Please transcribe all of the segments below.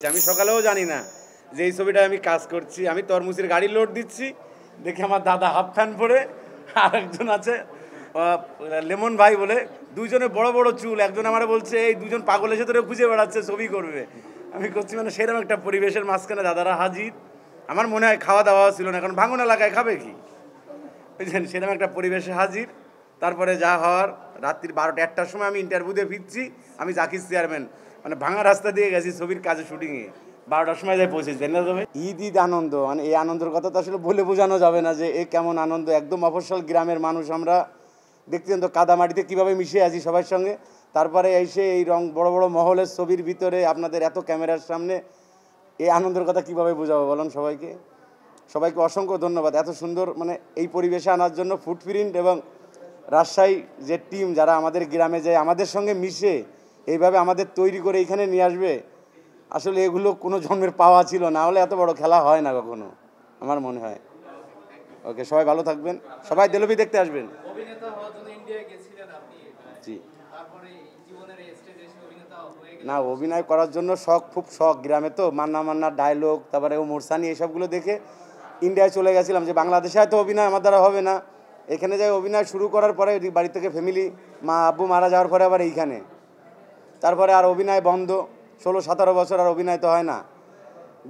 আমি সকালেও জানি না যে এই ছবিটায় আমি কাজ করছি। আমি তরমুজের গাড়ি লোড দিচ্ছি, দেখি আমার দাদা হাফ প্যান্ট পরে, আর একজন আছে লেমন ভাই বলে, দুইজনে বড় বড় চুল। একজন আমার বলছে এই দুজন পাগল এসে তোরে খুঁজে বেড়াচ্ছে, ছবি করবে। আমি করছি মানে সেরকম একটা পরিবেশের মাঝখানে দাদারা হাজির। আমার মনে হয় খাওয়া দাওয়া ছিল না, কারণ ভাঙন এলাকায় খাবে কি, বুঝলেন, সেরকম একটা পরিবেশে হাজির। তারপরে যা হওয়ার, রাত্রির 12টা-1টার সময় আমি ইন্টারভিউ দিয়ে ফিরছি। আমি জাকির চেয়ারম্যান, মানে ভাঙা রাস্তা দিয়ে গেছি ছবির কাজে, শুটিংয়ে 12টার সময় যাই পৌঁছেছি। ঈদ আনন্দ, মানে এই আনন্দের কথা তো আসলে বলে বোঝানো যাবে না যে এ কেমন আনন্দ। একদম মফস্বল গ্রামের মানুষ আমরা, দেখতেন তো কাদামাটিতে কীভাবে মিশে আছি সবার সঙ্গে। তারপরে এসে এই বড় বড় মহলের ছবির ভিতরে আপনাদের এত ক্যামেরার সামনে এই আনন্দের কথা কীভাবে বোঝাবো বলুন সবাইকে। সবাইকে অসংখ্য ধন্যবাদ এত সুন্দর মানে এই পরিবেশে আনার জন্য। ফুটপ্রিন্ট এবং রাজশাহী যে টিম, যারা আমাদের গ্রামে যায় আমাদের সঙ্গে মিশে এইভাবে আমাদের তৈরি করে এখানে নিয়ে আসবে, আসলে এগুলো কোনো জন্মের পাওয়া ছিল না, হলে এত বড় খেলা হয় না কখনো, আমার মনে হয়। ওকে, সবাই ভালো থাকবেন, সবাই দেলবি দেখতে আসবেন। জি না, অভিনয় করার জন্য শখ, খুব শখ। গ্রামে তো মান্না ডায়লগ, তারপরে ও মোরসানি, এইসবগুলো দেখে ইন্ডিয়ায় চলে গেছিলাম যে বাংলাদেশে হয়তো অভিনয় আমার দ্বারা হবে না। এখানে যাই অভিনয় শুরু করার পরে বাড়ি থেকে ফ্যামিলি, মা আব্বু মারা যাওয়ার পরে আবার এইখানে, তারপরে আর অভিনয় বন্ধ। 16-17 বছর আর অভিনয় তো হয় না।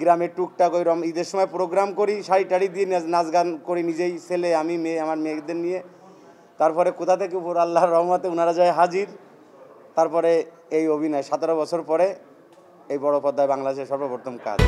গ্রামে টুকটাক ওই ঈদের সময় প্রোগ্রাম করি, শাড়ি টাড়ি দিয়ে নাচ গান করি নিজেই, ছেলে আমি মেয়ে, আমার মেয়েদের নিয়ে। তারপরে কোথা থেকে উপর আল্লাহর রহমতে ওনারা যায় হাজির। তারপরে এই অভিনয় 17 বছর পরে এই বড় পর্দায় বাংলাদেশের সর্বপ্রথম কাজ।